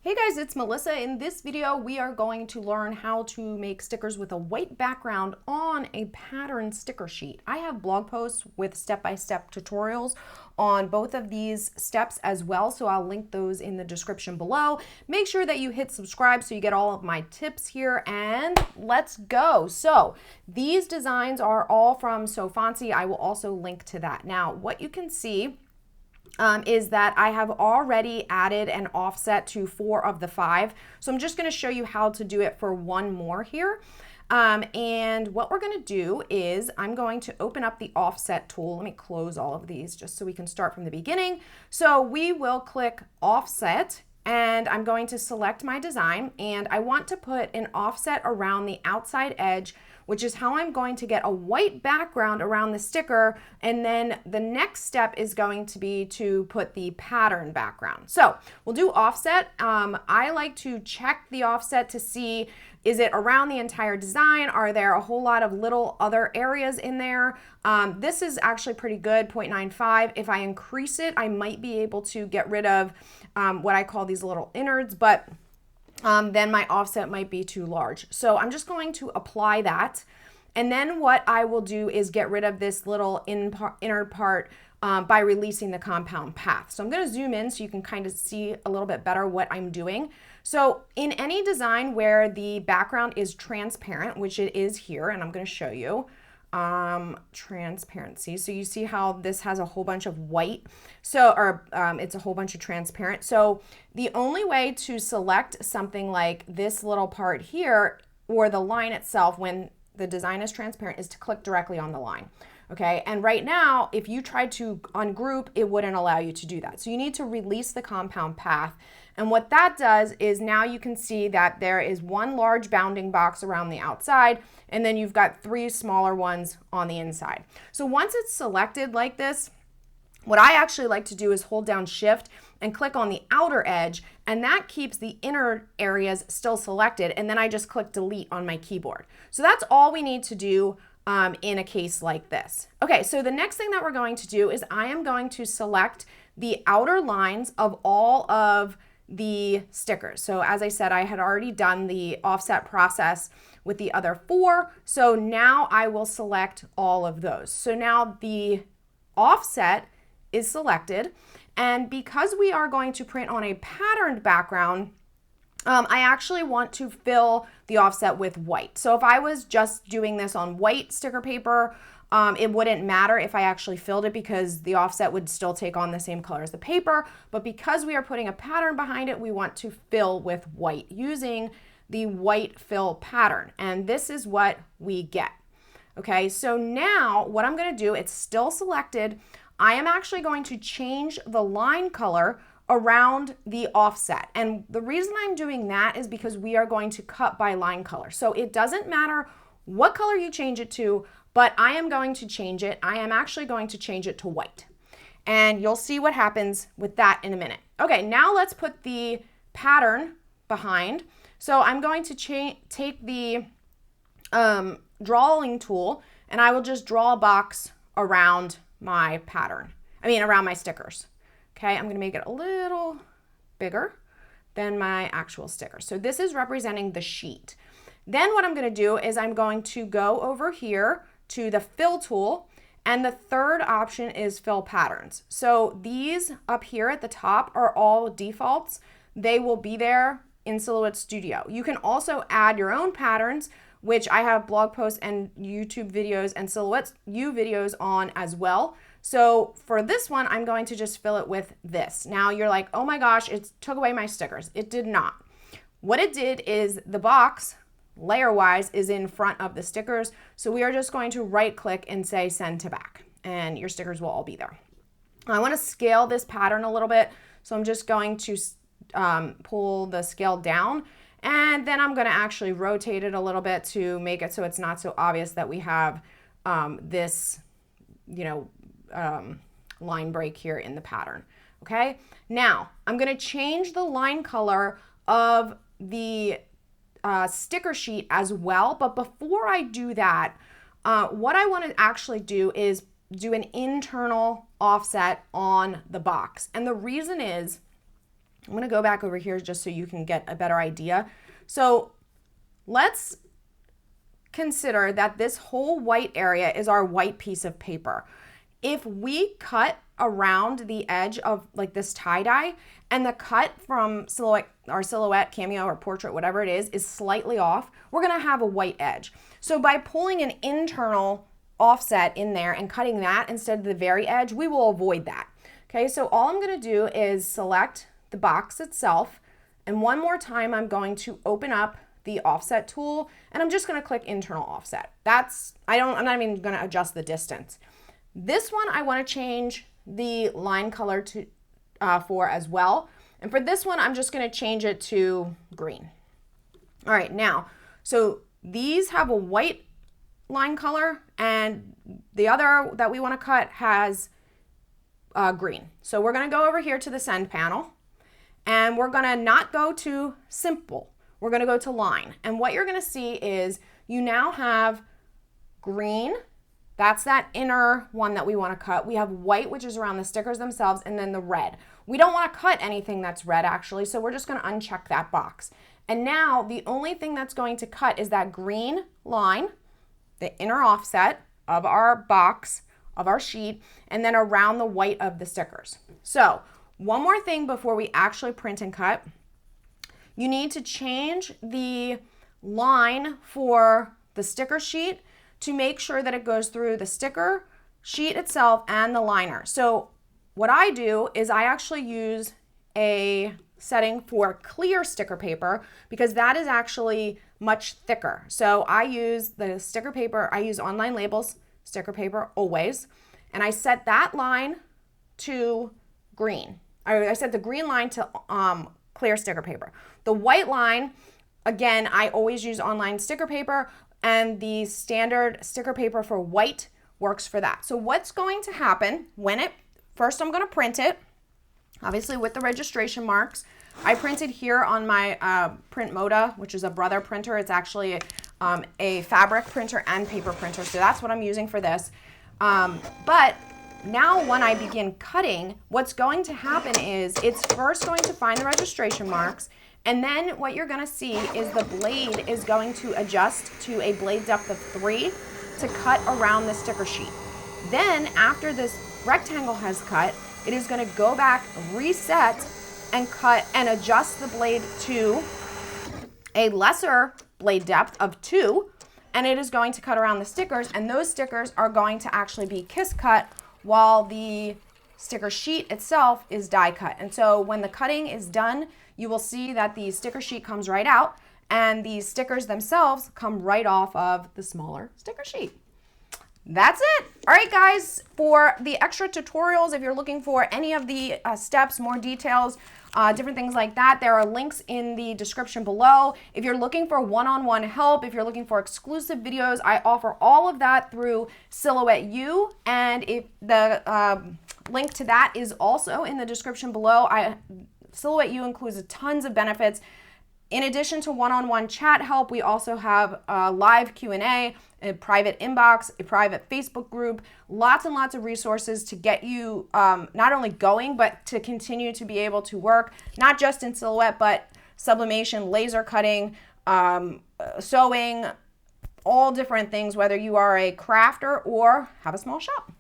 Hey guys, it's Melissa. In this video, we are going to learn how to make stickers with a white background on a pattern sticker sheet. I have blog posts with step-by-step tutorials on both of these steps as well, so I'll link those in the description below. Make sure that you hit subscribe so you get all of my tips here, and let's go. So these designs are all from So Fontsy. I will also link to that. Now, what you can see is that I have already added an offset to 4 of the 5. So I'm just going to show you how to do it for one more here. And what we're going to do is I'm going to open up the offset tool. Let me close all of these just so we can start from the beginning. So we will click offset and I'm going to select my design, and I want to put an offset around the outside edge, which is how I'm going to get a white background around the sticker. And then the next step is going to be to put the pattern background. So we'll do offset. I like to check the offset to see, is it around the entire design? Are there a whole lot of little other areas in there? This is actually pretty good, 0.95. If I increase it, I might be able to get rid of what I call these little innards, but then my offset might be too large. So I'm just going to apply that. And then what I will do is get rid of this little inner part by releasing the compound path. So I'm going to zoom in so you can kind of see a little bit better what I'm doing. So in any design where the background is transparent, which it is here, and I'm going to show you, transparency. So you see how this has a whole bunch of white, it's a whole bunch of transparent. So the only way to select something like this little part here or the line itself when the design is transparent is to click directly on the line. Okay, and right now, if you tried to ungroup, it wouldn't allow you to do that. So you need to release the compound path. And what that does is now you can see that there is one large bounding box around the outside, and then you've got 3 smaller ones on the inside. So once it's selected like this, what I actually like to do is hold down Shift and click on the outer edge, and that keeps the inner areas still selected, and then I just click Delete on my keyboard. So that's all we need to do in a case like this. Okay, so the next thing that we're going to do is I am going to select the outer lines of all of the stickers. So as I said, I had already done the offset process with the other 4. So now I will select all of those. So now the offset is selected. And because we are going to print on a patterned background, I actually want to fill the offset with white. So if I was just doing this on white sticker paper, it wouldn't matter if I actually filled it because the offset would still take on the same color as the paper. But because we are putting a pattern behind it, we want to fill with white using the white fill pattern. And this is what we get. Okay, so now what I'm going to do, it's still selected. I am actually going to change the line color around the offset. And the reason I'm doing that is because we are going to cut by line color. So it doesn't matter what color you change it to, but I am going to change it. I am actually going to change it to white. And you'll see what happens with that in a minute. Okay, now let's put the pattern behind. So I'm going to take the drawing tool, and I will just draw a box around my pattern. Around my stickers. Okay, I'm going to make it a little bigger than my actual sticker. So this is representing the sheet. Then what I'm going to do is I'm going to go over here to the fill tool, and the third option is fill patterns. So these up here at the top are all defaults. They will be there in Silhouette Studio. You can also add your own patterns, which I have blog posts and YouTube videos and Silhouette U videos on as well. So for this one, I'm going to just fill it with this. Now you're like, oh my gosh, it took away my stickers. It did not. What it did is the box, layer-wise, is in front of the stickers. So we are just going to right-click and say send to back, and your stickers will all be there. I want to scale this pattern a little bit. So I'm just going to pull the scale down, and then I'm going to actually rotate it a little bit to make it so it's not so obvious that we have this, line break here in the pattern. Okay, now I'm going to change the line color of the sticker sheet as well. But before I do that, what I want to actually do is do an internal offset on the box. And the reason is I'm gonna go back over here just so you can get a better idea. So let's consider that this whole white area is our white piece of paper. If we cut around the edge of like this tie-dye and the cut from silhouette, our silhouette, cameo, or portrait, whatever it is slightly off, we're gonna have a white edge. So by pulling an internal offset in there and cutting that instead of the very edge, we will avoid that. Okay, so all I'm gonna do is select the box itself, and one more time I'm going to open up the offset tool, and I'm just gonna click internal offset. I'm not even gonna adjust the distance. This one I wanna change the line color to for as well. And for this one, I'm just gonna change it to green. All right, now, so these have a white line color, and the other that we wanna cut has green. So we're gonna go over here to the send panel, and we're gonna not go to simple. We're gonna go to line. And what you're gonna see is you now have green. That's that inner one that we wanna cut. We have white, which is around the stickers themselves, and then the red. We don't wanna cut anything that's red actually, so we're just gonna uncheck that box. And now the only thing that's going to cut is that green line, the inner offset of our box, of our sheet, and then around the white of the stickers. So one more thing before we actually print and cut. You need to change the line for the sticker sheet to make sure that it goes through the sticker sheet itself and the liner. So what I do is I actually use a setting for clear sticker paper because that is actually much thicker. So I use the sticker paper, I use Online Labels sticker paper always, and I set that line to green. I set the green line to clear sticker paper. The white line, again, I always use online sticker paper, and the standard sticker paper for white works for that. So what's going to happen when first I'm gonna print it, obviously with the registration marks. I printed here on my Print Moda, which is a brother printer. It's actually a fabric printer and paper printer, so that's what I'm using for this. But now when I begin cutting, what's going to happen is it's first going to find the registration marks, and then what you're gonna see is the blade is going to adjust to a blade depth of 3 to cut around the sticker sheet. Then after this rectangle has cut, it is gonna go back, reset, and cut and adjust the blade to a lesser blade depth of 2, and it is going to cut around the stickers, and those stickers are going to actually be kiss cut while the sticker sheet itself is die cut. And so when the cutting is done, you will see that the sticker sheet comes right out and the stickers themselves come right off of the smaller sticker sheet. That's it. All right, guys, for the extra tutorials, if you're looking for any of the steps, more details, different things like that, there are links in the description below. If you're looking for one-on-one help, if you're looking for exclusive videos, I offer all of that through Silhouette U, and if the link to that is also in the description below. Silhouette U includes tons of benefits. In addition to one-on-one chat help, we also have live Q&A, a private inbox, a private Facebook group, lots and lots of resources to get you not only going, but to continue to be able to work, not just in Silhouette, but sublimation, laser cutting, sewing, all different things, whether you are a crafter or have a small shop.